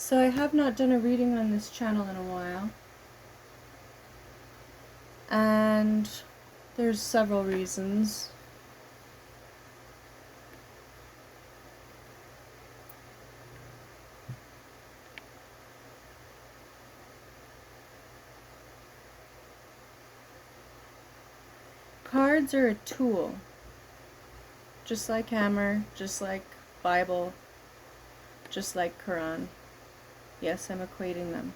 So I have not done a reading on this channel in a while, and there's several reasons. Cards are a tool, just like hammer, just like Bible, just like Quran. Yes, I'm equating them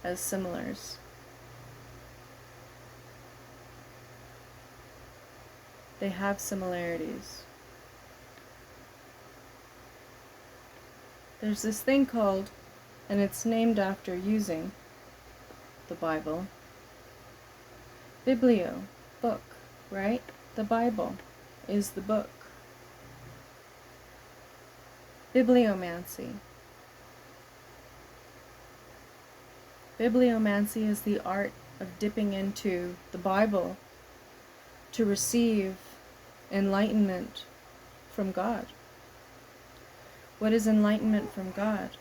as similars. They have similarities. There's this thing called, and it's named after using the Bible, Biblio, book, right? The Bible is the book. Bibliomancy. Bibliomancy is the art of dipping into the Bible to receive enlightenment from God. What is enlightenment from God?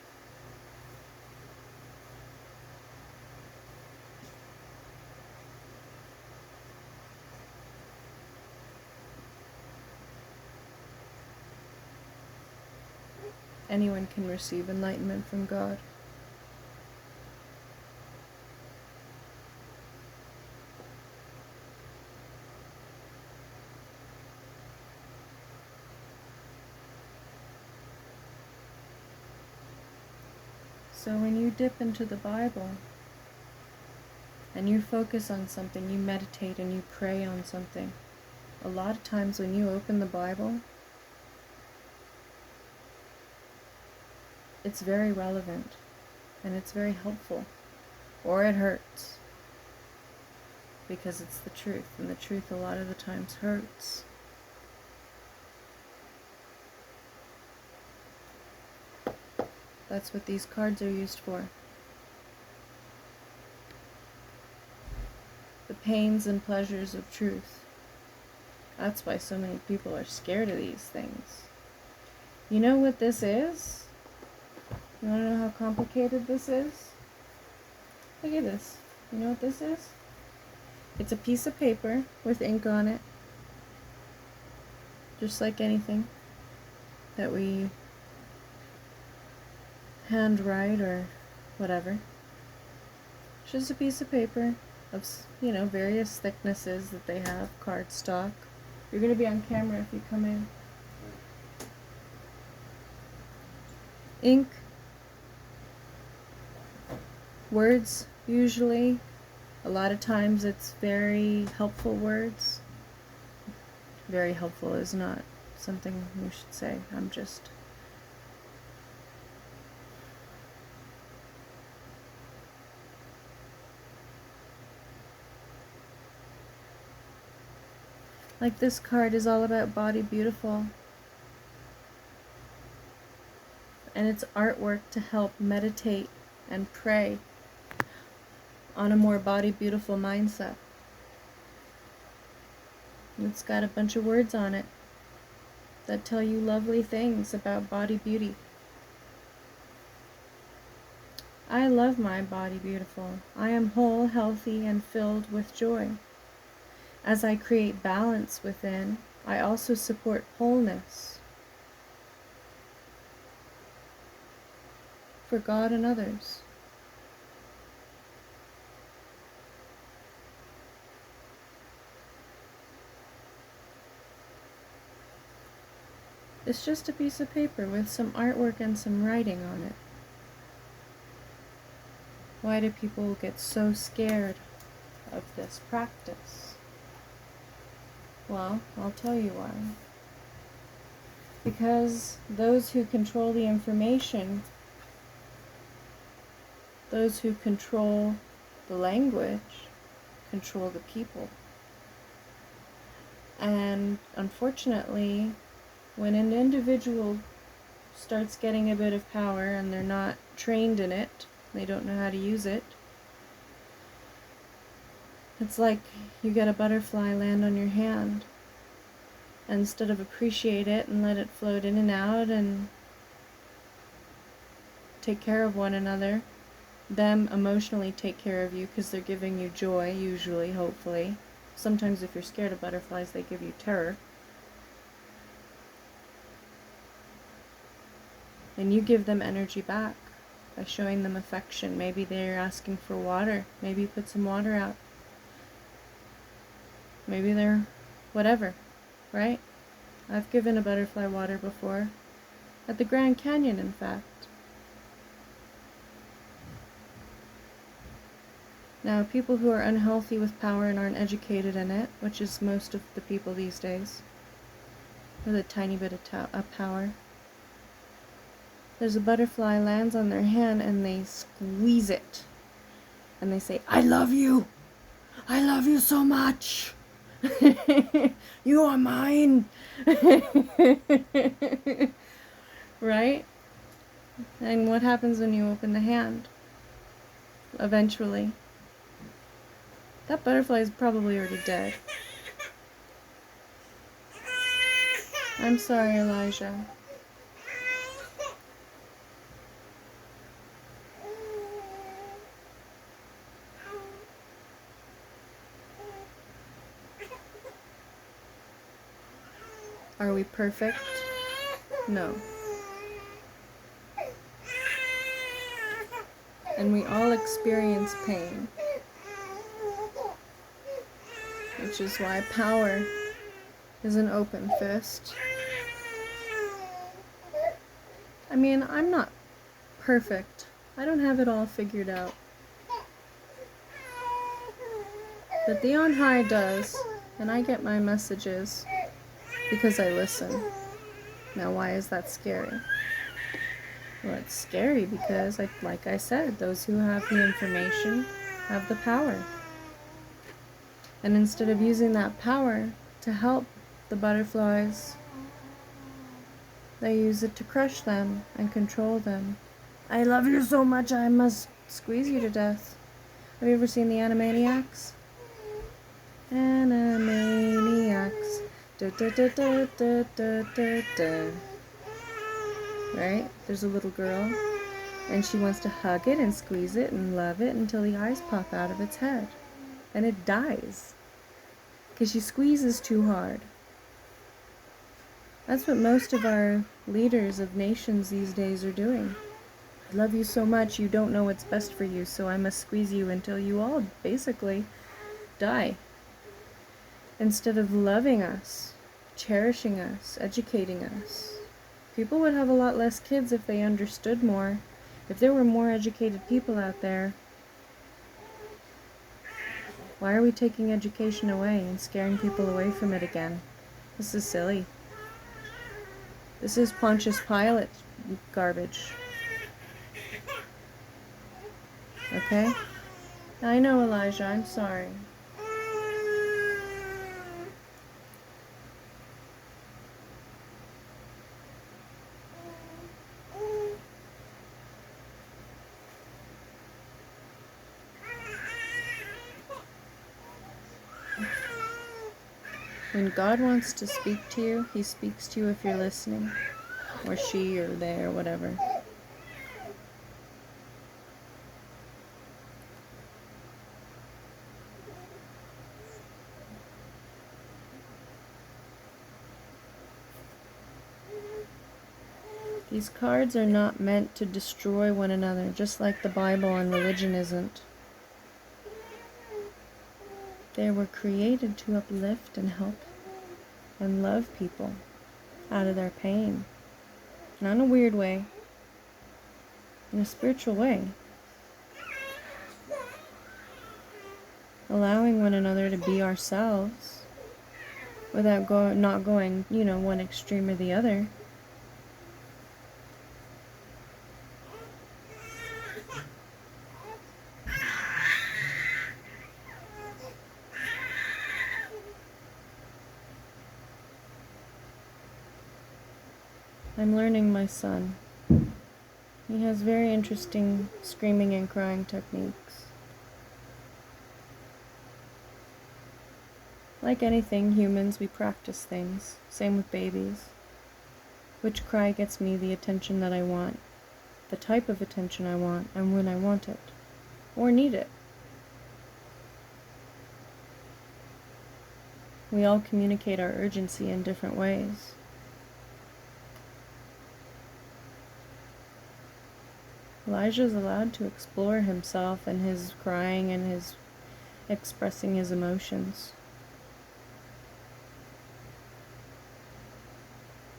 Anyone can receive enlightenment from God. So when you dip into the Bible and you focus on something, you meditate and you pray on something, a lot of times when you open the Bible, it's very relevant and it's very helpful, or it hurts, because it's the truth, and the truth a lot of the times hurts. That's what these cards are used for. The pains and pleasures of truth. That's why so many people are scared of these things. You know what this is? You want to know how complicated this is? Look at this. You know what this is? It's a piece of paper with ink on it. Just like anything that we handwrite or whatever. It's just a piece of paper of, various thicknesses that they have, cardstock. You're going to be on camera if you come in. Ink. Words, usually. A lot of times it's very helpful words. Very helpful is not something you should say. I'm just... Like this card is all about Body Beautiful. And it's artwork to help meditate and pray on a more Body Beautiful mindset. It's got a bunch of words on it that tell you lovely things about body beauty. I love my Body Beautiful. I am whole, healthy, and filled with joy. As I create balance within, I also support wholeness for God and others. It's just a piece of paper with some artwork and some writing on it. Why do people get so scared of this practice? Well, I'll tell you why. Because those who control the information, those who control the language, control the people. And unfortunately, when an individual starts getting a bit of power and they're not trained in it, they don't know how to use it, it's like you get a butterfly land on your hand. And instead of appreciate it and let it float in and out and take care of one another. Them emotionally take care of you because they're giving you joy, usually, hopefully. Sometimes if you're scared of butterflies, they give you terror. And you give them energy back by showing them affection. Maybe they're asking for water. Maybe you put some water out. Maybe they're whatever, right? I've given a butterfly water before. At the Grand Canyon, in fact. Now, people who are unhealthy with power and aren't educated in it, which is most of the people these days, with a tiny bit of power, there's a butterfly lands on their hand and they squeeze it. And they say, I love you! I love you so much! You are mine! Right? And what happens when you open the hand? Eventually, that butterfly is probably already dead. I'm sorry, Elijah. Are we perfect? No. And we all experience pain. Which is why power is an open fist. I mean, I'm not perfect. I don't have it all figured out. But the On High does, and I get my messages because I listen. Now, why is that scary? Well, it's scary because, like I said, those who have the information have the power. And instead of using that power to help the butterflies, they use it to crush them and control them. I love you so much, I must squeeze you to death. Have you ever seen the Animaniacs? Animaniacs. Da, da, da, da, da, da, da, da. Right? There's a little girl, and she wants to hug it and squeeze it and love it until the eyes pop out of its head. And it dies. Because she squeezes too hard. That's what most of our leaders of nations these days are doing. I love you so much, you don't know what's best for you, so I must squeeze you until you all basically die. Instead of loving us, cherishing us, educating us. People would have a lot less kids if they understood more. If there were more educated people out there. Why are we taking education away and scaring people away from it again? This is silly. This is Pontius Pilate garbage. Okay? I know, Elijah, I'm sorry. When God wants to speak to you, He speaks to you if you're listening. Or she, or they, or whatever. These cards are not meant to destroy one another, just like the Bible and religion isn't. They were created to uplift and help and love people out of their pain. Not in a weird way, in a spiritual way. Allowing one another to be ourselves without not going, one extreme or the other. I'm learning my son. He has very interesting screaming and crying techniques. Like anything, humans, we practice things. Same with babies. Which cry gets me the attention that I want? the type of attention I want and when I want it or need it. We all communicate our urgency in different ways. Elijah's allowed to explore himself and his crying and his expressing his emotions.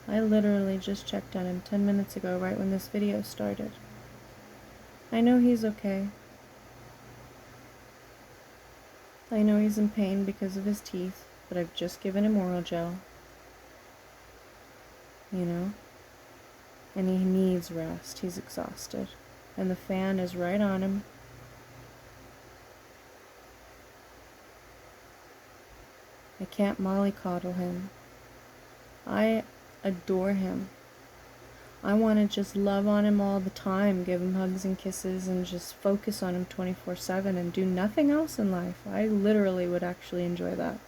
I literally just checked on him 10 minutes ago, right when this video started. I know he's okay. I know he's in pain because of his teeth, but I've just given him oral gel. You know? And he needs rest. He's exhausted. And the fan is right on him. I can't mollycoddle him. I adore him. I want to just love on him all the time, give him hugs and kisses, and just focus on him 24/7 and do nothing else in life. I literally would actually enjoy that.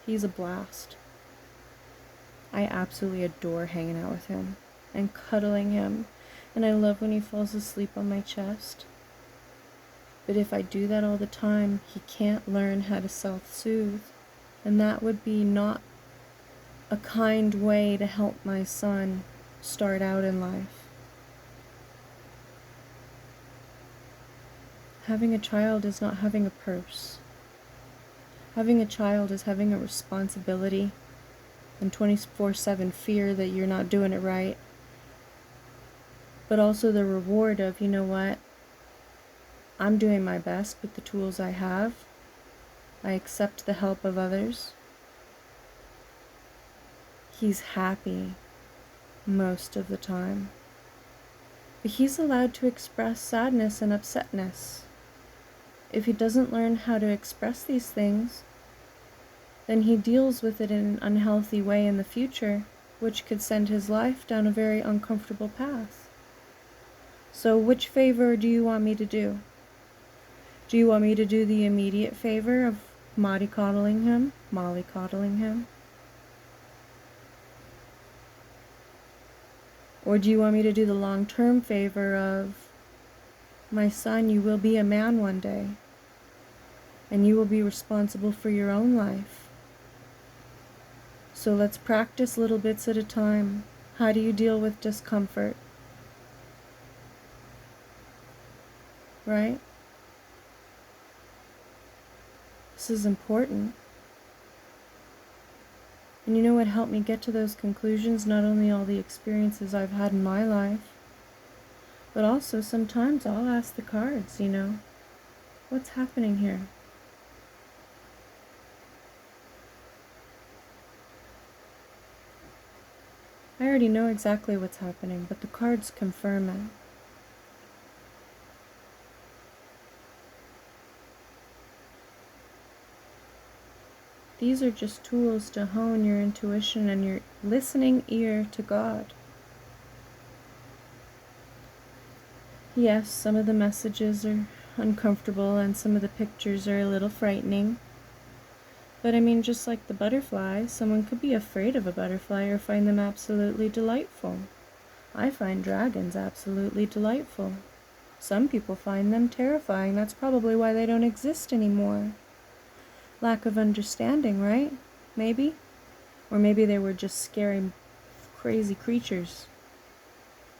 He's a blast. I absolutely adore hanging out with him and cuddling him, and I love when he falls asleep on my chest. But if I do that all the time, he can't learn how to self-soothe, and that would be not a kind way to help my son start out in life. Having a child is not having a purse. Having a child is having a responsibility and 24/7 fear that you're not doing it right. But also the reward of, you know what? I'm doing my best with the tools I have. I accept the help of others. He's happy most of the time. But he's allowed to express sadness and upsetness. If he doesn't learn how to express these things, then he deals with it in an unhealthy way in the future, which could send his life down a very uncomfortable path. So which favor do you want me to do? Do you want me to do the immediate favor of mollycoddling him? Or do you want me to do the long-term favor of, my son, you will be a man one day, and you will be responsible for your own life. So let's practice little bits at a time. How do you deal with discomfort? Right? This is important. And you know what helped me get to those conclusions? Not only all the experiences I've had in my life, but also sometimes I'll ask the cards, you know, what's happening here? I already know exactly what's happening, but the cards confirm it. These are just tools to hone your intuition and your listening ear to God. Yes, some of the messages are uncomfortable and some of the pictures are a little frightening. But I mean, just like the butterfly, someone could be afraid of a butterfly or find them absolutely delightful. I find dragons absolutely delightful. Some people find them terrifying. That's probably why they don't exist anymore. Lack of understanding, right? Maybe? Or maybe they were just scary, crazy creatures.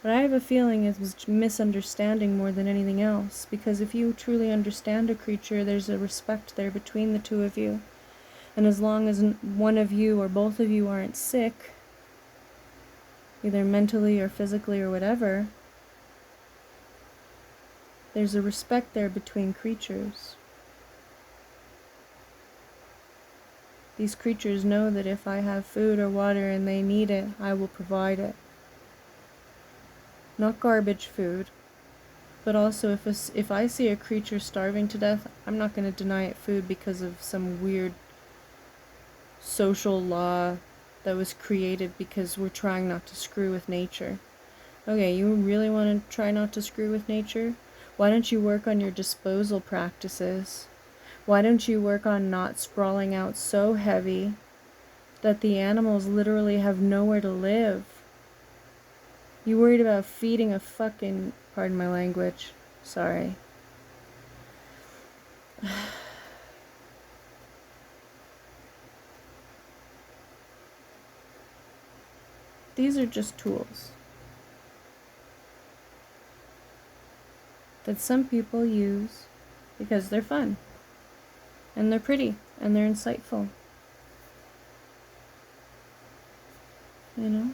But I have a feeling it was misunderstanding more than anything else, because if you truly understand a creature, there's a respect there between the two of you. And as long as one of you or both of you aren't sick, either mentally or physically or whatever, there's a respect there between creatures. These creatures know that if I have food or water and they need it, I will provide it. Not garbage food, but also if I see a creature starving to death, I'm not going to deny it food because of some weird social law that was created because we're trying not to screw with nature. Okay, you really want to try not to screw with nature? Why don't you work on your disposal practices? Why don't you work on not sprawling out so heavy that the animals literally have nowhere to live? You worried about feeding a fucking, pardon my language, sorry. These are just tools that some people use because they're fun, and they're pretty, and they're insightful. You know?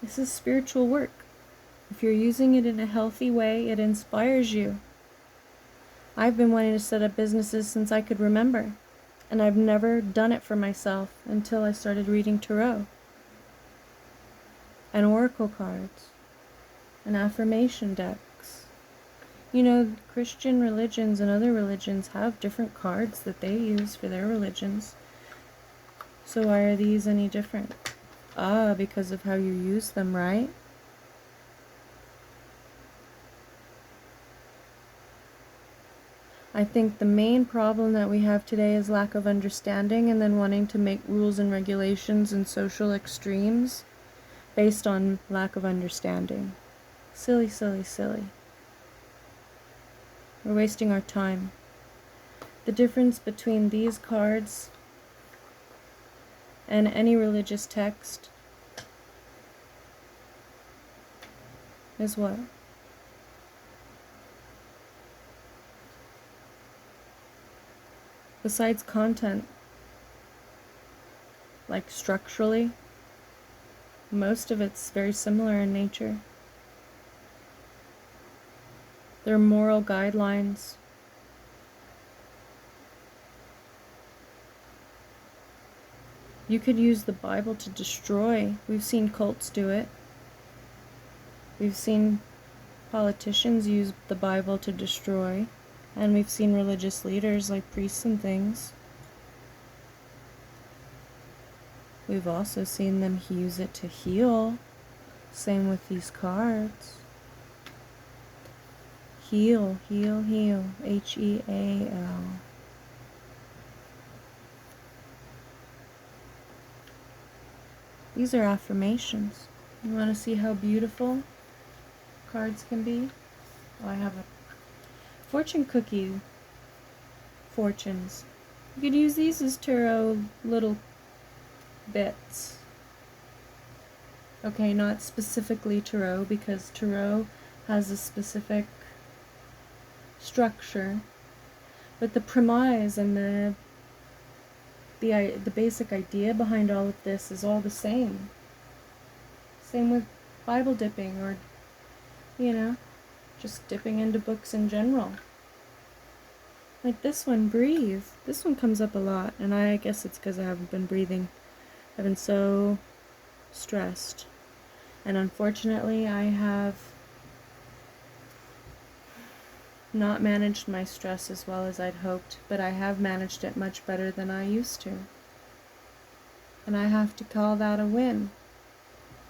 This is spiritual work. If you're using it in a healthy way, it inspires you. I've been wanting to set up businesses since I could remember, and I've never done it for myself until I started reading tarot and oracle cards and affirmation decks. You know, Christian religions and other religions have different cards that they use for their religions. So why are these any different? Because of how you use them, right? I think the main problem that we have today is lack of understanding, and then wanting to make rules and regulations and social extremes based on lack of understanding. Silly, silly, silly. We're wasting our time. The difference between these cards and any religious text is what? Besides content, like structurally, most of it's very similar in nature. They're moral guidelines. You could use the Bible to destroy. We've seen cults do it. We've seen politicians use the Bible to destroy. And we've seen religious leaders like priests and things. We've also seen them use it to heal. Same with these cards. Heal, heal, heal. H-E-A-L. These are affirmations. You want to see how beautiful cards can be? Oh, I have a fortune cookie fortunes. You could use these as tarot little bits. Okay, not specifically tarot, because tarot has a specific structure, but the premise and the basic idea behind all of this is all the same. Same with Bible dipping, or, you know, just dipping into books in general. Like this one, breathe. This one comes up a lot, and I guess it's because I haven't been breathing. I've been so stressed. And unfortunately, I have not managed my stress as well as I'd hoped, but I have managed it much better than I used to. And I have to call that a win.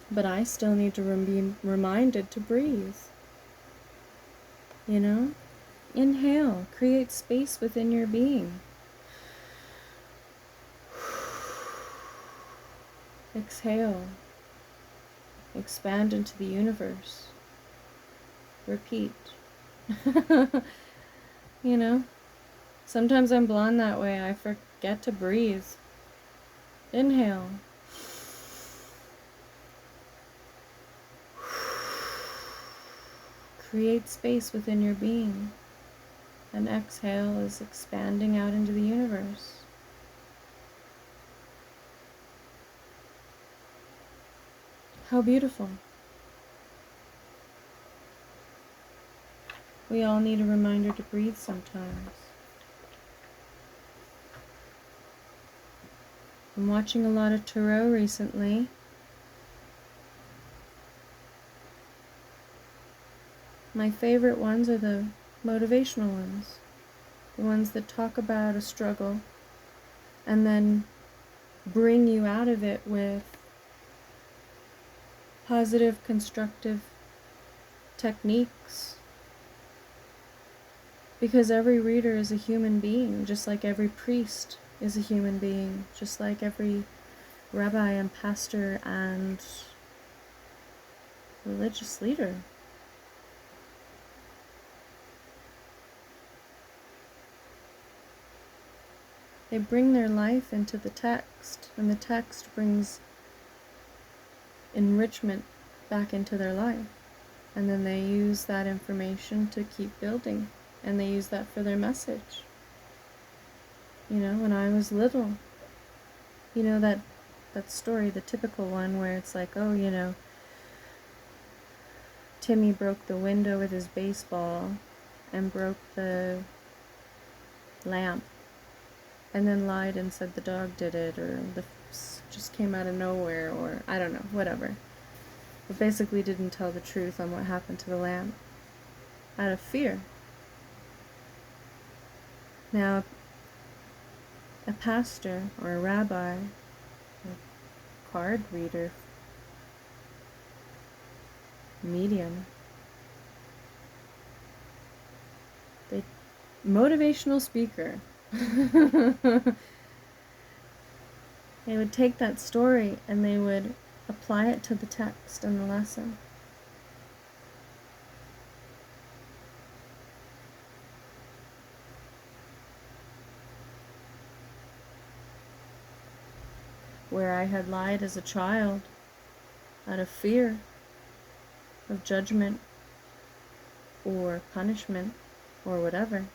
But I still need to be reminded to breathe. You know? Inhale. Create space within your being. Exhale. Expand into the universe. Repeat. You know? Sometimes I'm blonde that way. I forget to breathe. Inhale. Create space within your being. And exhale is expanding out into the universe. How beautiful. We all need a reminder to breathe sometimes. I'm watching a lot of tarot recently. My favorite ones are the motivational ones. The ones that talk about a struggle and then bring you out of it with positive, constructive techniques. Because every reader is a human being, just like every priest is a human being, just like every rabbi and pastor and religious leader. They bring their life into the text, and the text brings enrichment back into their life. And then they use that information to keep building, and they use that for their message. You know, when I was little, you know, that story, the typical one where it's like, oh, you know, Timmy broke the window with his baseball and broke the lamp, and then lied and said the dog did it, or just came out of nowhere, or I don't know, whatever. But basically didn't tell the truth on what happened to the lamp out of fear. Now, a pastor or a rabbi, a card reader, medium, motivational speaker, they would take that story and they would apply it to the text and the lesson. Where I had lied as a child out of fear of judgment or punishment or whatever.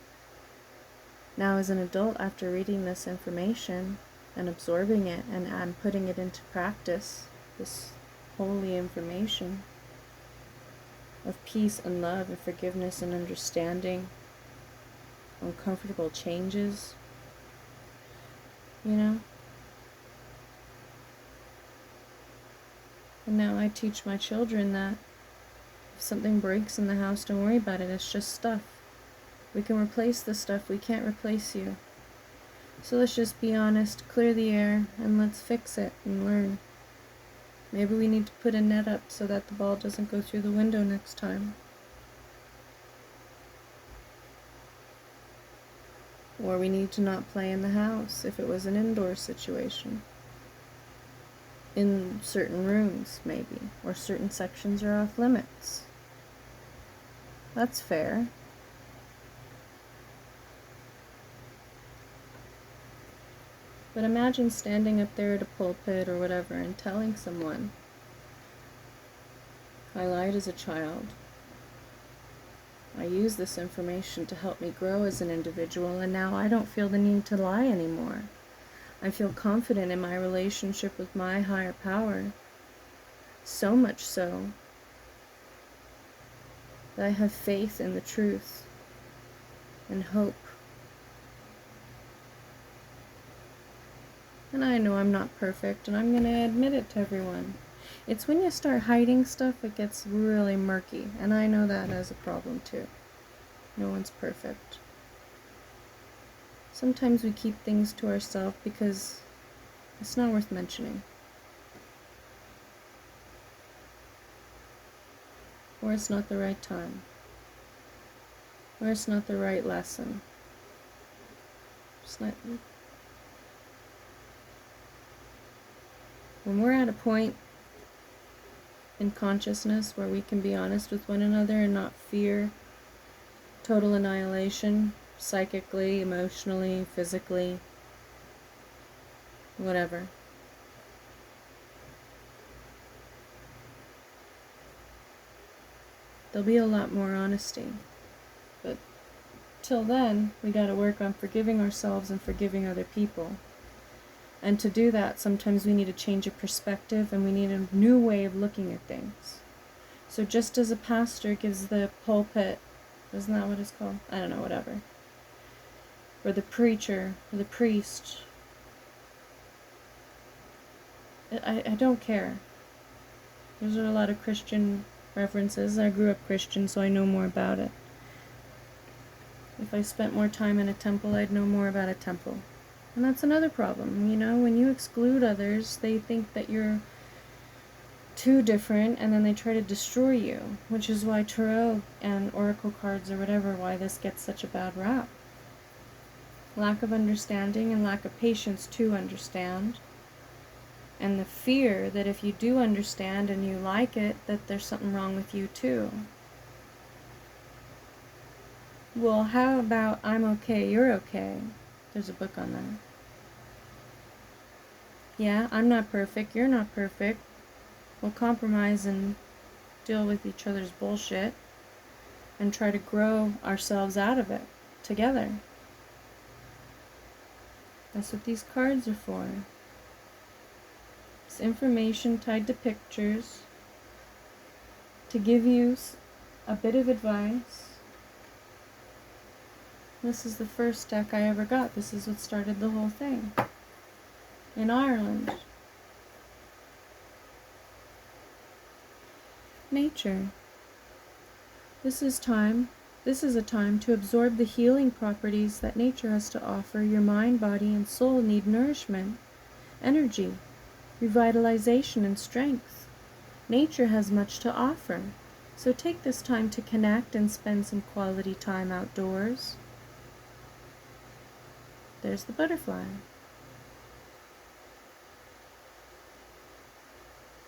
Now as an adult, after reading this information and absorbing it and putting it into practice, this holy information of peace and love and forgiveness and understanding, uncomfortable changes, you know? And now I teach my children that if something breaks in the house, don't worry about it, it's just stuff. We can replace the stuff, we can't replace you. So let's just be honest, clear the air, and let's fix it and learn. Maybe we need to put a net up so that the ball doesn't go through the window next time. Or we need to not play in the house if it was an indoor situation. In certain rooms, maybe. Or certain sections are off limits. That's fair. But imagine standing up there at a pulpit or whatever and telling someone, I lied as a child. I used this information to help me grow as an individual, and now I don't feel the need to lie anymore. I feel confident in my relationship with my higher power. So much so that I have faith in the truth and hope. And I know I'm not perfect, and I'm going to admit it to everyone. It's when you start hiding stuff it gets really murky, and I know that as a problem too. No one's perfect. Sometimes we keep things to ourselves because it's not worth mentioning. Or it's not the right time. Or it's not the right lesson. It's not... When we're at a point in consciousness where we can be honest with one another and not fear total annihilation, psychically, emotionally, physically, whatever. There'll be a lot more honesty. But till then, we gotta work on forgiving ourselves and forgiving other people. And to do that, sometimes we need a change of perspective and we need a new way of looking at things. So just as a pastor gives the pulpit, isn't that what it's called? I don't know, whatever. Or the preacher, or the priest. I don't care. Those are a lot of Christian references. I grew up Christian, so I know more about it. If I spent more time in a temple, I'd know more about a temple. And that's another problem, you know, when you exclude others, they think that you're too different, and then they try to destroy you, which is why tarot and oracle cards or whatever, why this gets such a bad rap. Lack of understanding and lack of patience to understand. And the fear that if you do understand and you like it, that there's something wrong with you too. Well, how about I'm okay, you're okay? There's a book on that. Yeah, I'm not perfect, you're not perfect. We'll compromise and deal with each other's bullshit and try to grow ourselves out of it together. That's what these cards are for. It's information tied to pictures to give you a bit of advice. This is the first deck I ever got. This is what started the whole thing. In Ireland. Nature. This is a time to absorb the healing properties that nature has to offer. Your mind, body, and soul need nourishment, energy, revitalization, and strength. Nature has much to offer, so take this time to connect and spend some quality time outdoors. There's the butterfly.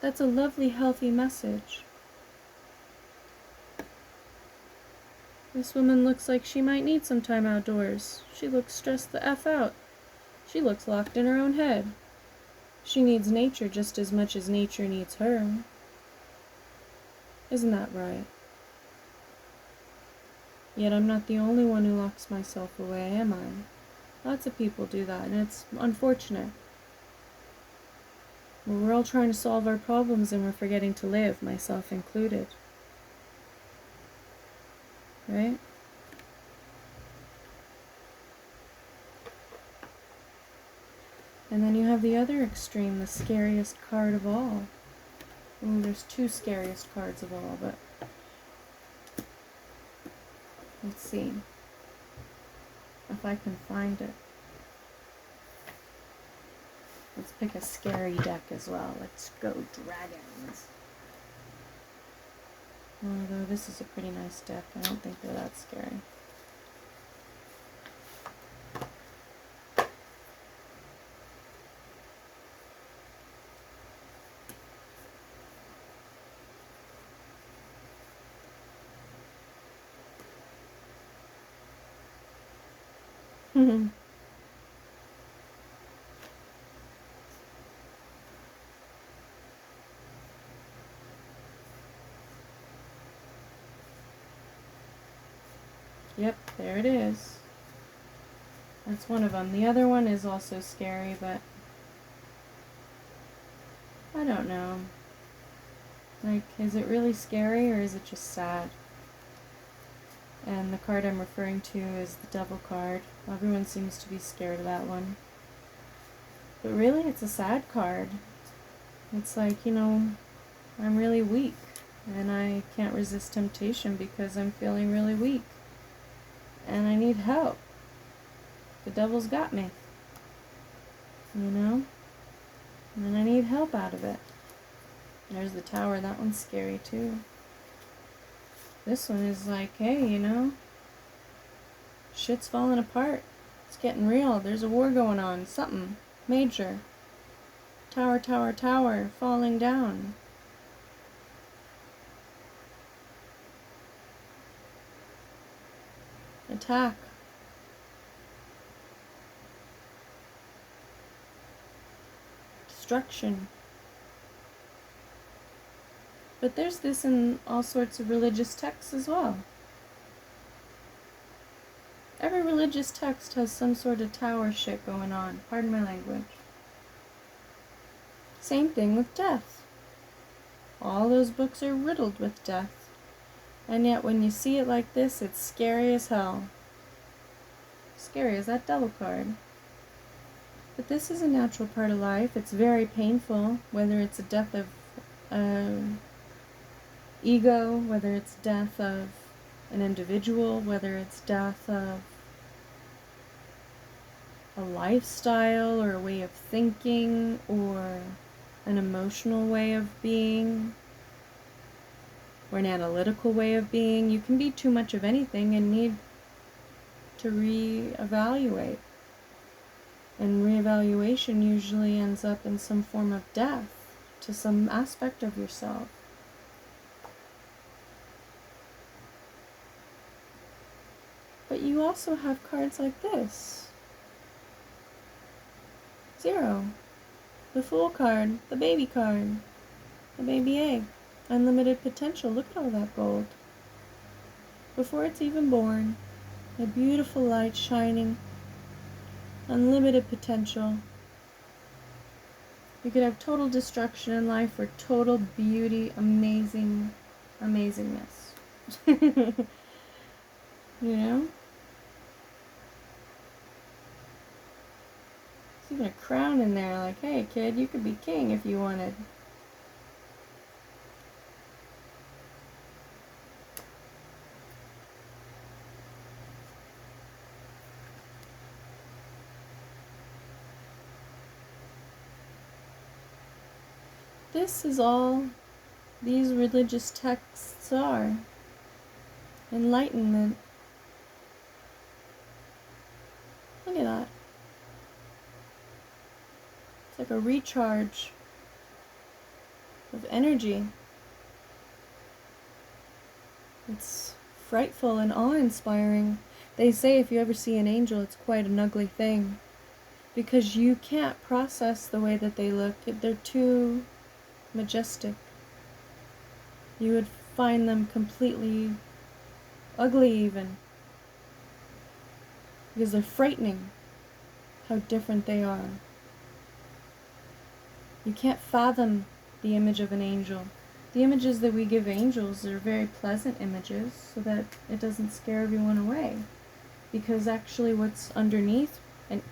That's a lovely, healthy message. This woman looks like she might need some time outdoors. She looks stressed the F out. She looks locked in her own head. She needs nature just as much as nature needs her. Isn't that right? Yet I'm not the only one who locks myself away, am I? Lots of people do that, and it's unfortunate. We're all trying to solve our problems and we're forgetting to live, myself included. Right? And then you have the other extreme, the scariest card of all. Ooh, there's two scariest cards of all, but let's see if I can find it. Let's pick a scary deck as well. Let's go dragons. Although this is a pretty nice deck, I don't think they're that scary. Yep, there it is. That's one of them. The other one is also scary, but I don't know. Like, is it really scary or is it just sad? And the card I'm referring to is the Devil card. Everyone seems to be scared of that one. But really, it's a sad card. It's like, you know, I'm really weak. And I can't resist temptation because I'm feeling really weak. And I need help. The devil's got me. You know? And I need help out of it. There's the Tower. That one's scary too. This one is like, hey, you know, shit's falling apart. It's getting real. There's a war going on. Something major. Tower, tower, tower, falling down. Attack. Destruction. But there's this in all sorts of religious texts as well. Every religious text has some sort of tower shit going on. Pardon my language. Same thing with death. All those books are riddled with death. And yet when you see it like this, it's scary as hell. Scary as that Devil card. But this is a natural part of life. It's very painful, whether it's a death of ego, whether it's death of an individual, whether it's death of a lifestyle or a way of thinking or an emotional way of being or an analytical way of being. You can be too much of anything and need to reevaluate And reevaluation usually ends up in some form of death to some aspect of yourself. But you also have cards like this. 0. The Fool card, the baby card, the baby egg. Unlimited potential. Look at all that gold. Before it's even born, a beautiful light shining. Unlimited potential. You could have total destruction in life or total beauty, amazingness. You know? There's even a crown in there, like, hey kid, you could be king if you wanted. This is all these religious texts are. Enlightenment. Look at that. It's like a recharge of energy. It's frightful and awe-inspiring. They say if you ever see an angel, it's quite an ugly thing. Because you can't process the way that they look. They're too majestic. You would find them completely ugly even. Because they're frightening how different they are. You can't fathom the image of an angel. The images that we give angels are very pleasant images so that it doesn't scare everyone away. Because actually what's underneath and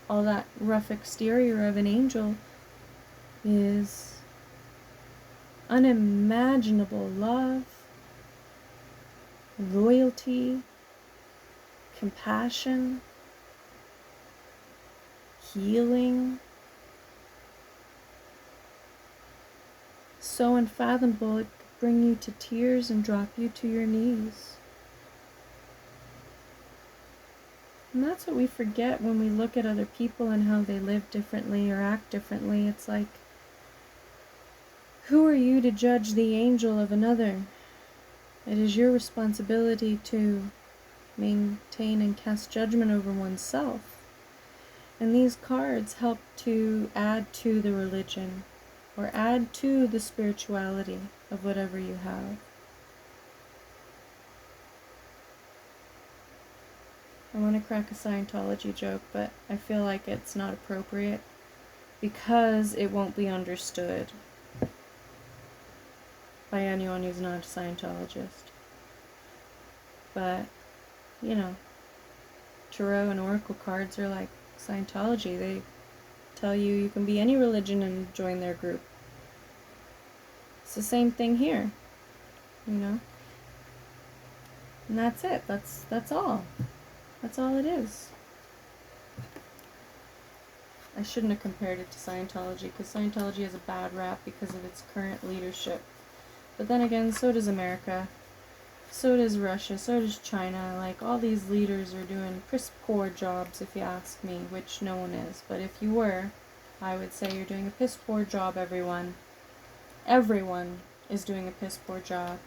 all that rough exterior of an angel is unimaginable love, loyalty, compassion, healing. So unfathomable it could bring you to tears and drop you to your knees. And that's what we forget when we look at other people and how they live differently or act differently. It's like, who are you to judge the angel of another? It is your responsibility to maintain and cast judgment over oneself. And these cards help to add to the religion or add to the spirituality of whatever you have. I want to crack a Scientology joke, but I feel like it's not appropriate because it won't be understood by anyone who's not a Scientologist. But, you know, tarot and oracle cards are like Scientology. They tell you you can be any religion and join their group. It's the same thing here, you know? And that's it. That's all. That's all it is. I shouldn't have compared it to Scientology, because Scientology has a bad rap because of its current leadership. But then again, so does America. So does Russia. So does China. Like, all these leaders are doing piss poor jobs, if you ask me, which no one is. But if you were, I would say you're doing a piss poor job, everyone. Everyone is doing a piss poor job.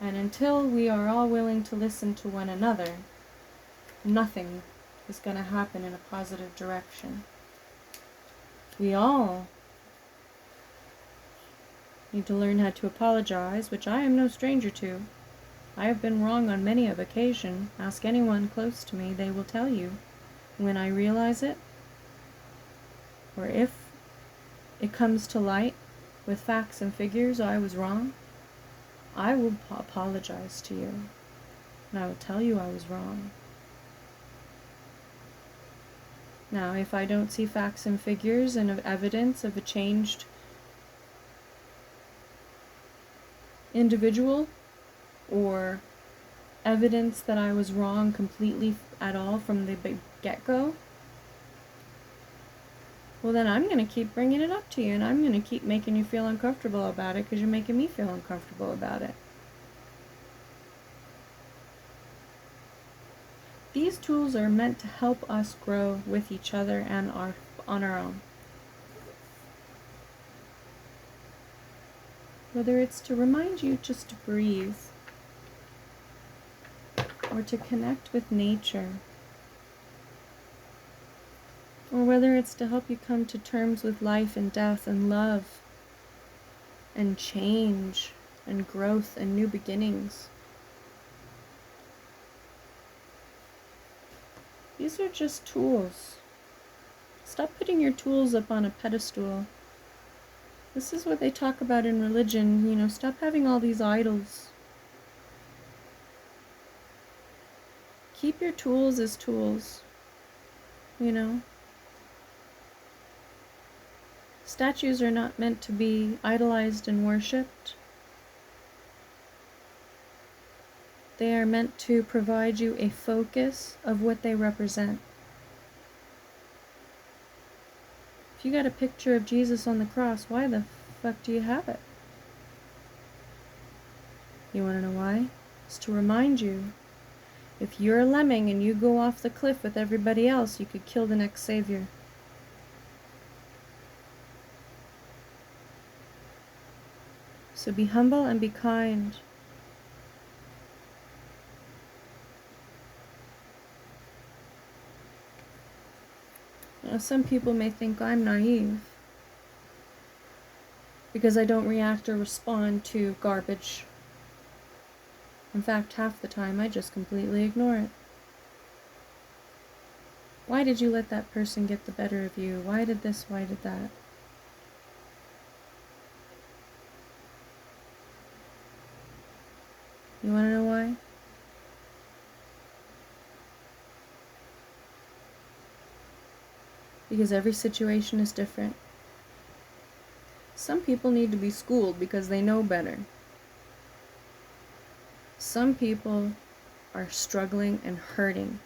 And until we are all willing to listen to one another, nothing is going to happen in a positive direction. We all need to learn how to apologize, which I am no stranger to. I have been wrong on many of occasion. Ask anyone close to me, they will tell you. When I realize it, or if it comes to light with facts and figures, I was wrong, I will apologize to you, and I will tell you I was wrong. Now, if I don't see facts and figures and of evidence of a changed individual, or evidence that I was wrong completely at all from the get-go, well then I'm going to keep bringing it up to you, and I'm going to keep making you feel uncomfortable about it because you're making me feel uncomfortable about it. these tools are meant to help us grow with each other and on our own. Whether it's to remind you just to breathe, or to connect with nature, or whether it's to help you come to terms with life and death and love and change and growth and new beginnings. These are just tools. Stop putting your tools up on a pedestal. This is what they talk about in religion, stop having all these idols. Keep your tools as tools, Statues are not meant to be idolized and worshipped. They are meant to provide you a focus of what they represent. If you got a picture of Jesus on the cross, why the fuck do you have it? You want to know why? It's to remind you, if you're a lemming and you go off the cliff with everybody else, you could kill the next savior. So be humble and be kind. Now, some people may think I'm naive because I don't react or respond to garbage. In fact, half the time I just completely ignore it. Why did you let that person get the better of you? Why did this? Why did that? You want to know why? Because every situation is different. Some people need to be schooled because they know better. Some people are struggling and hurting.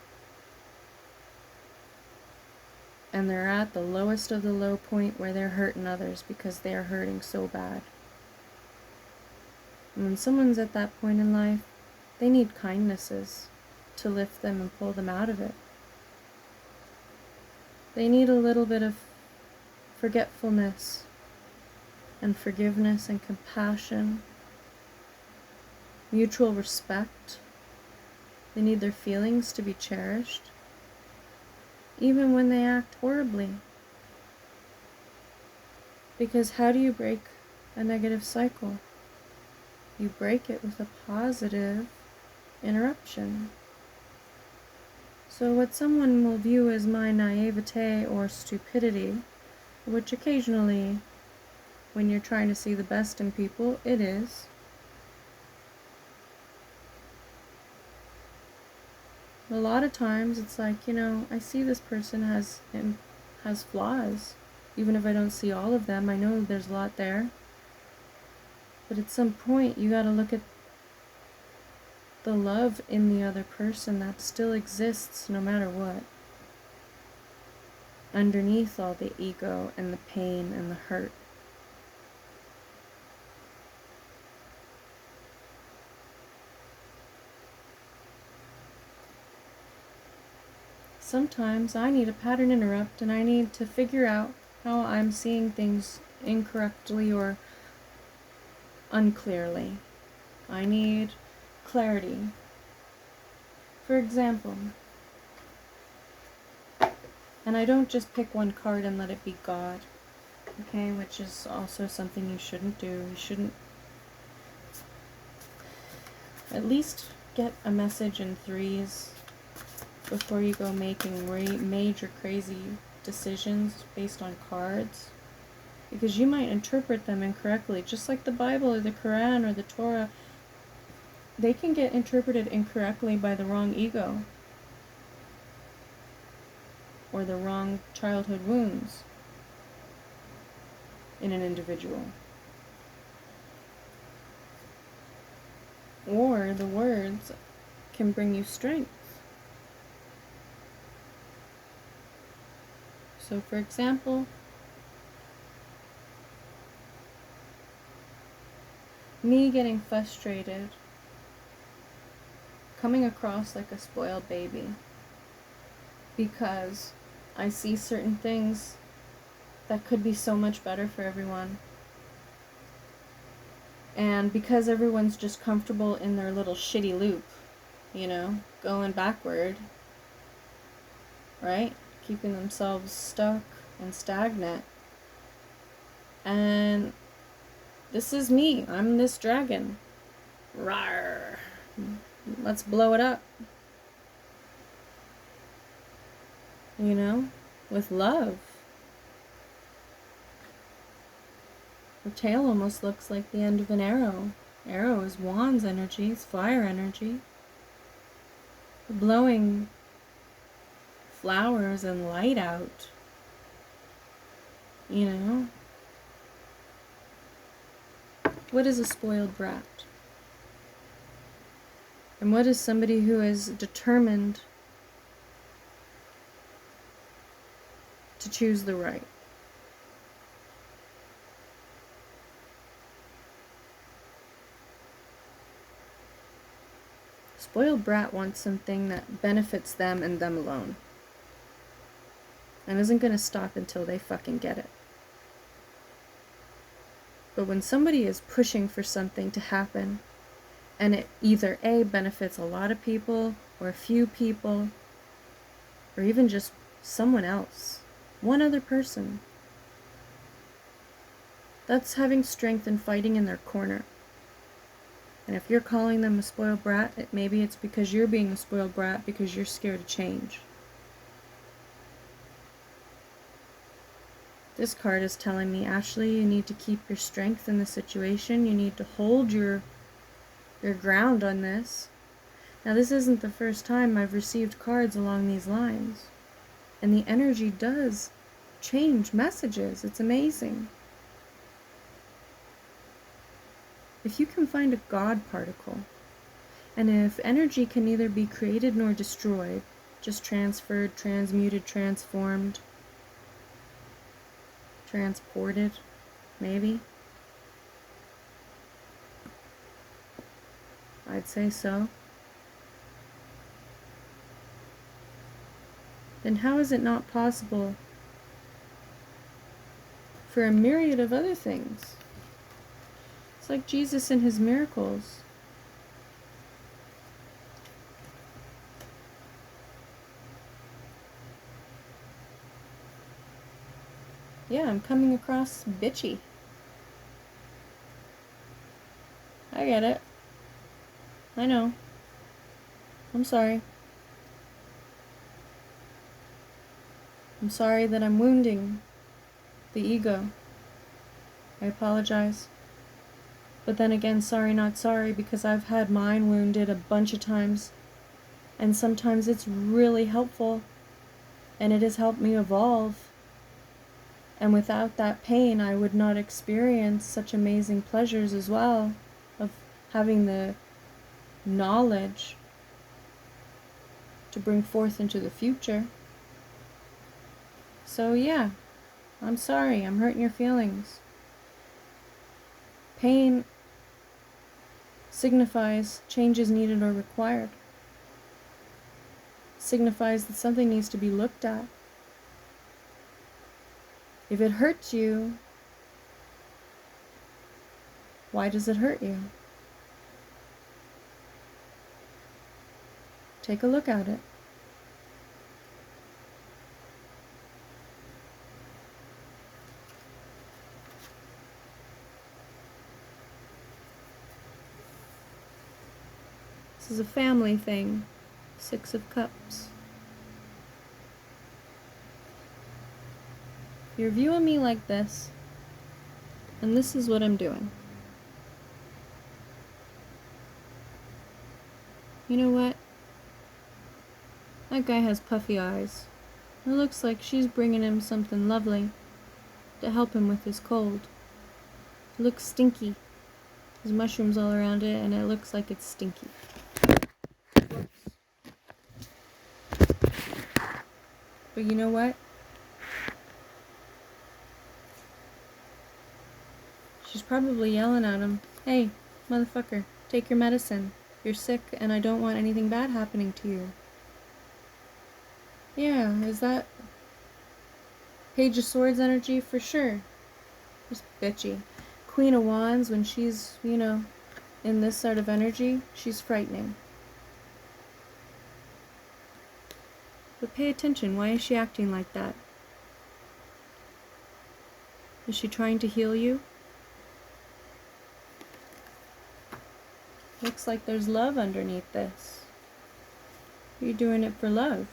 And they're at the lowest of the low point where they're hurting others because they're hurting so bad. And when someone's at that point in life, they need kindnesses to lift them and pull them out of it. They need a little bit of forgetfulness and forgiveness and compassion, mutual respect. They need their feelings to be cherished, even when they act horribly. Because how do you break a negative cycle? You break it with a positive interruption. So what someone will view as my naivete or stupidity, which occasionally, when you're trying to see the best in people, it is. A lot of times it's like, I see this person has flaws. Even if I don't see all of them, I know there's a lot there. But at some point, you gotta look at the love in the other person that still exists no matter what. Underneath all the ego and the pain and the hurt. Sometimes I need a pattern interrupt and I need to figure out how I'm seeing things incorrectly or unclearly. I need clarity. For example, and I don't just pick one card and let it be God, okay, which is also something you shouldn't do. You shouldn't. At least get a message in threes before you go making major crazy decisions based on cards, because you might interpret them incorrectly, just like the Bible or the Quran or the Torah. They can get interpreted incorrectly by the wrong ego or the wrong childhood wounds in an individual. Or the words can bring you strength. So for example, me getting frustrated, coming across like a spoiled baby, because I see certain things that could be so much better for everyone. And because everyone's just comfortable in their little shitty loop, you know, going backward, right? Keeping themselves stuck and stagnant. And this is me. I'm this dragon. Rawr. Let's blow it up. You know? With love. Her tail almost looks like the end of an arrow. Arrow is wands energy, it's fire energy. We're blowing flowers and light out. You know? What is a spoiled brat? And what is somebody who is determined to choose the right? Spoiled brat wants something that benefits them and them alone. And isn't going to stop until they fucking get it. But when somebody is pushing for something to happen, and it either A, benefits a lot of people, or a few people, or even just someone else, one other person, that's having strength and fighting in their corner. And if you're calling them a spoiled brat, maybe it's because you're being a spoiled brat because you're scared of change. This card is telling me, Ashley, you need to keep your strength in the situation. You need to hold your ground on this. Now, this isn't the first time I've received cards along these lines. And the energy does change messages. It's amazing. If you can find a God particle, and if energy can neither be created nor destroyed, just transferred, transmuted, transformed, transported, maybe, I'd say so, then how is it not possible for a myriad of other things? It's like Jesus and his miracles. Yeah, I'm coming across bitchy. I get it. I know. I'm sorry. I'm sorry that I'm wounding the ego. I apologize. But then again, sorry not sorry, because I've had mine wounded a bunch of times. And sometimes it's really helpful. And it has helped me evolve. And without that pain, I would not experience such amazing pleasures as well of having the knowledge to bring forth into the future. So yeah, I'm sorry, I'm hurting your feelings. Pain signifies changes needed or required. Signifies that something needs to be looked at. If it hurts you, why does it hurt you? Take a look at it. This is a family thing. 6 of Cups. You're viewing me like this, and this is what I'm doing. You know what? That guy has puffy eyes. It looks like she's bringing him something lovely to help him with his cold. It looks stinky. There's mushrooms all around it, and it looks like it's stinky. But you know what? She's probably yelling at him. Hey, motherfucker, take your medicine. You're sick, and I don't want anything bad happening to you. Yeah, is that Page of Swords energy? For sure. Just bitchy. Queen of Wands, when she's, in this sort of energy, she's frightening. But pay attention. Why is she acting like that? Is she trying to heal you? Looks like there's love underneath this. You're doing it for love.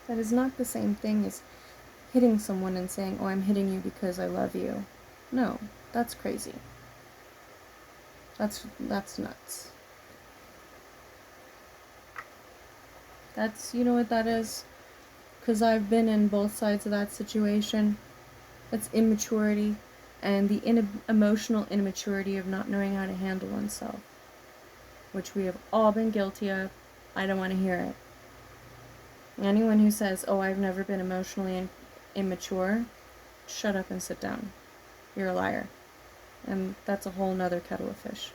That is not the same thing as hitting someone and saying, oh, I'm hitting you because I love you. No, that's crazy. That's nuts. That's, you know what that is? Because I've been in both sides of that situation. That's immaturity and the emotional immaturity of not knowing how to handle oneself, which we have all been guilty of. I don't want to hear it. Anyone who says, oh, I've never been emotionally immature, shut up and sit down. You're a liar. And that's a whole nother kettle of fish.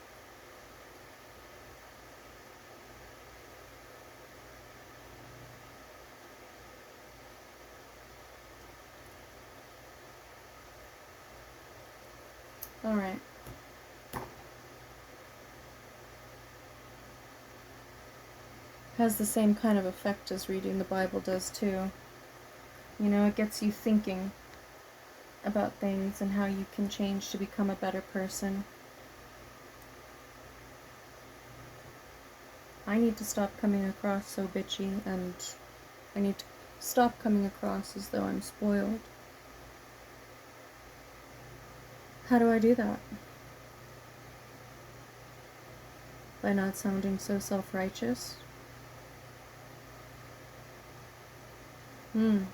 Alright. Has the same kind of effect as reading the Bible does too. You know, it gets you thinking about things and how you can change to become a better person. I need to stop coming across so bitchy, and I need to stop coming across as though I'm spoiled. How do I do that? By not sounding so self-righteous? Have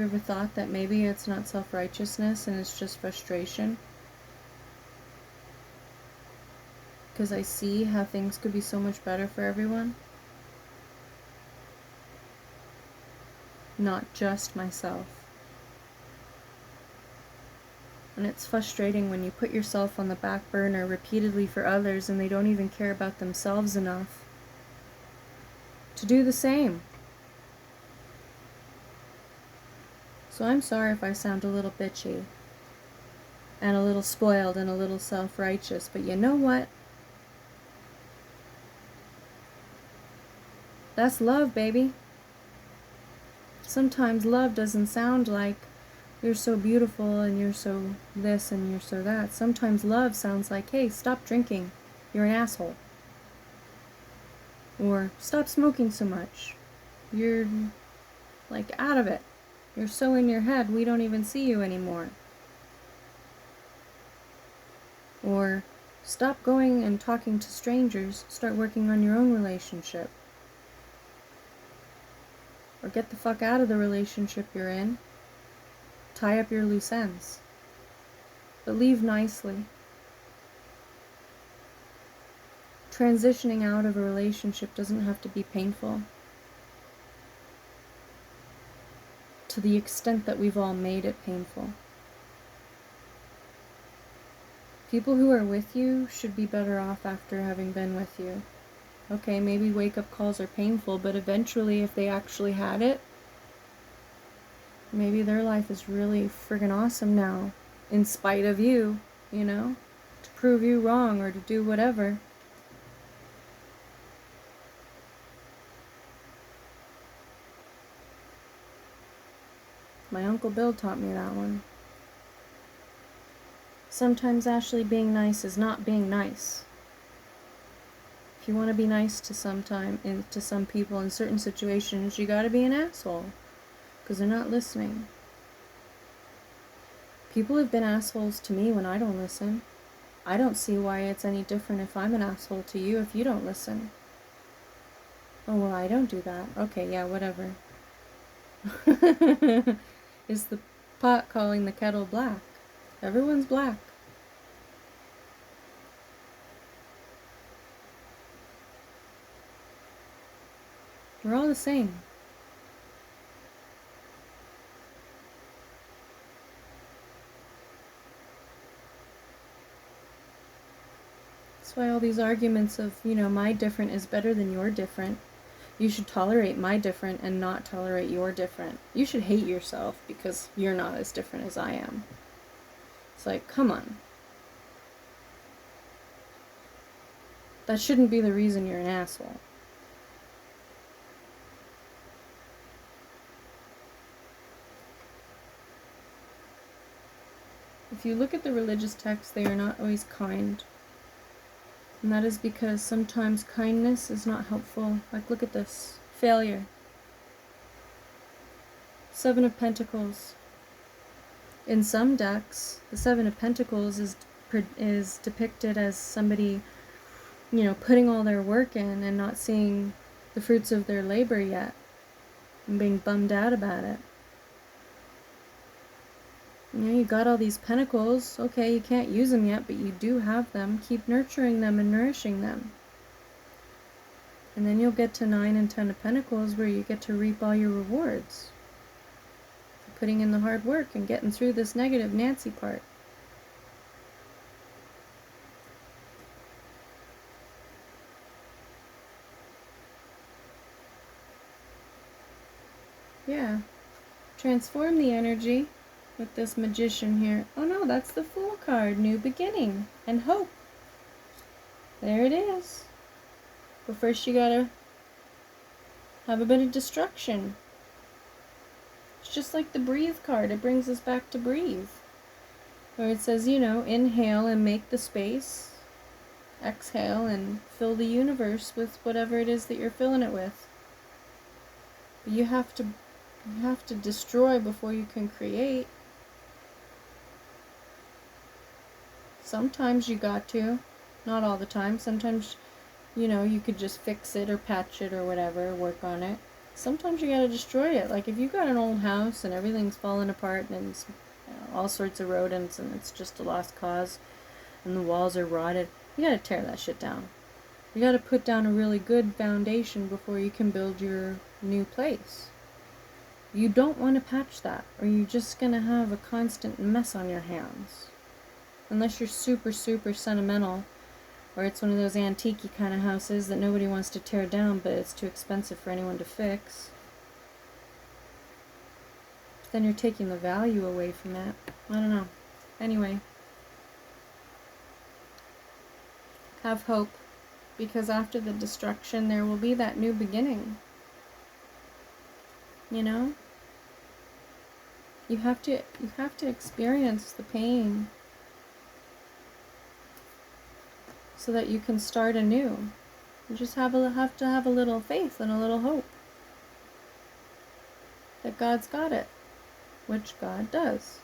you ever thought that maybe it's not self-righteousness and it's just frustration? Because I see how things could be so much better for everyone. Not just myself. And it's frustrating when you put yourself on the back burner repeatedly for others and they don't even care about themselves enough to do the same. So I'm sorry if I sound a little bitchy and a little spoiled and a little self-righteous, but you know what? That's love, baby. Sometimes love doesn't sound like you're so beautiful and you're so this and you're so that. Sometimes love sounds like, hey, stop drinking. You're an asshole. Or stop smoking so much. You're like out of it. You're so in your head, we don't even see you anymore. Or stop going and talking to strangers, start working on your own relationship. Or get the fuck out of the relationship you're in. Tie up your loose ends. But leave nicely. Transitioning out of a relationship doesn't have to be painful. To the extent that we've all made it painful. People who are with you should be better off after having been with you. Okay, maybe wake-up calls are painful, but eventually if they actually had it, maybe their life is really friggin' awesome now, in spite of you, to prove you wrong or to do whatever. My Uncle Bill taught me that one. Sometimes, Ashley, being nice is not being nice. If you want to be nice to some people in certain situations, you gotta be an asshole. Because they're not listening. People have been assholes to me when I don't listen. I don't see why it's any different if I'm an asshole to you if you don't listen. Oh, well, I don't do that. Okay, yeah, whatever. Is the pot calling the kettle black? Everyone's black. We're all the same. That's why all these arguments of, my different is better than your different. You should tolerate my different and not tolerate your different. You should hate yourself because you're not as different as I am. It's like, come on. That shouldn't be the reason you're an asshole. If you look at the religious texts, they are not always kind. And that is because sometimes kindness is not helpful. Like, look at this. Failure. Seven of Pentacles. In some decks, the Seven of Pentacles is depicted as somebody, putting all their work in and not seeing the fruits of their labor yet and being bummed out about it. You got all these pentacles. Okay, you can't use them yet, but you do have them. Keep nurturing them and nourishing them. And then you'll get to 9 and 10 of Pentacles where you get to reap all your rewards. Putting in the hard work and getting through this negative Nancy part. Yeah. Transform the energy with this Magician here. Oh no, that's the Fool card. New beginning and hope. There it is. But first you gotta have a bit of destruction. It's just like the Breathe card. It brings us back to breathe. Where it says, inhale and make the space. Exhale and fill the universe with whatever it is that you're filling it with. But you have to destroy before you can create. Sometimes you got to. Not all the time. Sometimes, you could just fix it or patch it or whatever, work on it. Sometimes you gotta destroy it. Like if you've got an old house and everything's falling apart and it's, all sorts of rodents and it's just a lost cause and the walls are rotted, you gotta tear that shit down. You gotta put down a really good foundation before you can build your new place. You don't want to patch that, or you're just gonna have a constant mess on your hands. Unless you're super, super sentimental, or it's one of those antique-y kind of houses that nobody wants to tear down, but it's too expensive for anyone to fix. Then you're taking the value away from it. I don't know. Anyway. Have hope, because after the destruction there will be that new beginning. You have to experience the pain so that you can start anew. You just have to have a little faith and a little hope that God's got it, which God does.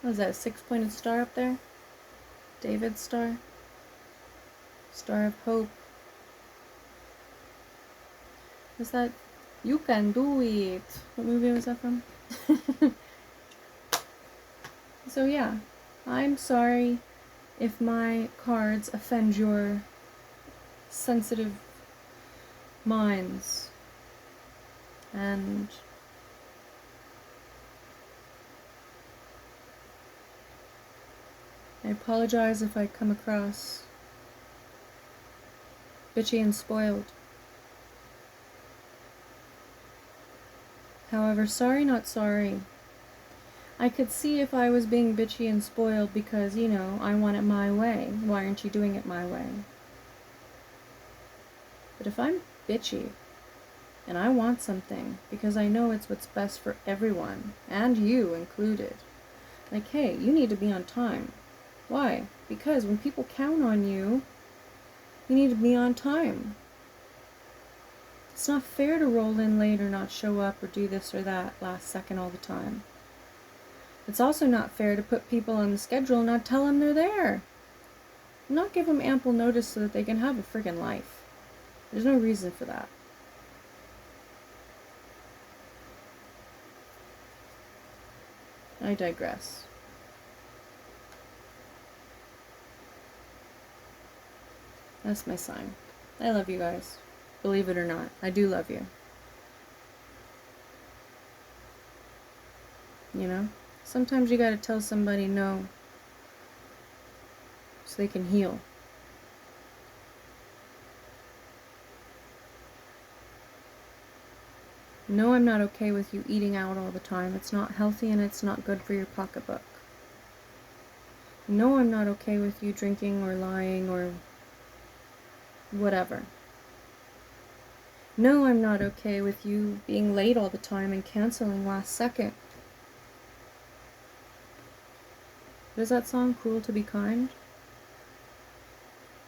What is that, a 6-pointed star up there? David's star? Star of hope. Is that You Can Do It? What movie was that from? So yeah, I'm sorry if my cards offend your sensitive minds, and I apologize if I come across bitchy and spoiled. However, sorry not sorry. I could see if I was being bitchy and spoiled because, I want it my way. Why aren't you doing it my way? But if I'm bitchy and I want something because I know it's what's best for everyone, and you included, like, hey, you need to be on time. Why? Because when people count on you, you need to be on time. It's not fair to roll in late or not show up or do this or that last second all the time. It's also not fair to put people on the schedule and not tell them they're there. Not give them ample notice so that they can have a friggin' life. There's no reason for that. I digress. That's my sign. I love you guys. Believe it or not, I do love you. Sometimes you gotta tell somebody no so they can heal. No, I'm not okay with you eating out all the time. It's not healthy and it's not good for your pocketbook. No, I'm not okay with you drinking or lying or whatever. No, I'm not okay with you being late all the time and canceling last second. What is that song? Cruel to be kind?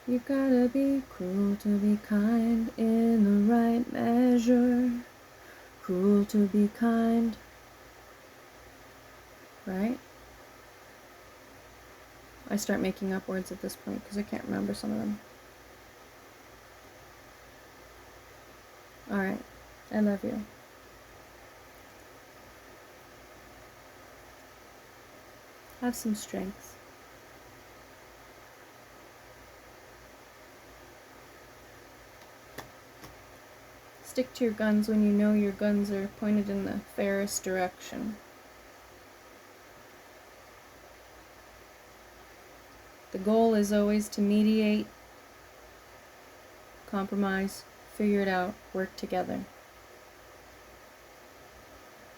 You gotta be cruel to be kind in the right measure. Cruel to be kind. Right? I start making up words at this point because I can't remember some of them. Alright. I love you. Have some strength. Stick to your guns when you know your guns are pointed in the fairest direction. The goal is always to mediate, compromise, figure it out, work together.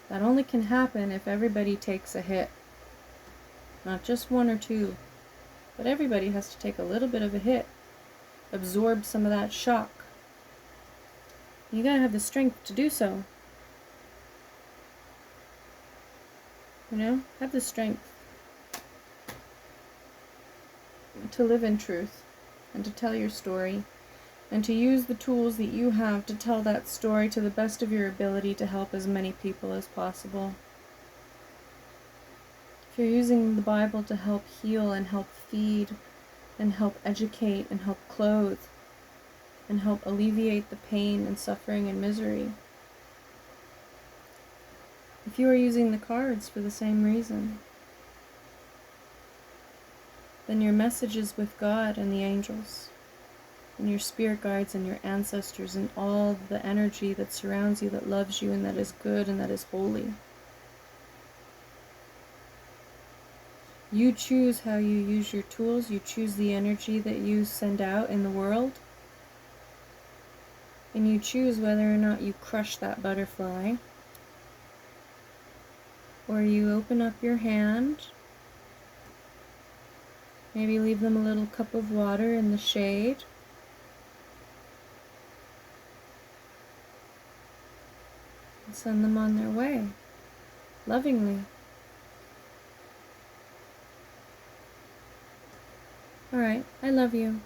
That only can happen if everybody takes a hit. Not just one or two, but everybody has to take a little bit of a hit. Absorb some of that shock. You gotta have the strength to do so. You know? Have the strength to live in truth and to tell your story and to use the tools that you have to tell that story to the best of your ability to help as many people as possible. If you're using the Bible to help heal and help feed and help educate and help clothe and help alleviate the pain and suffering and misery, if you are using the cards for the same reason, then your message is with God and the angels and your spirit guides and your ancestors and all the energy that surrounds you, that loves you and that is good and that is holy. You choose how you use your tools. You choose the energy that you send out in the world. And you choose whether or not you crush that butterfly, or you open up your hand, maybe leave them a little cup of water in the shade, and send them on their way, lovingly. Alright, I love you.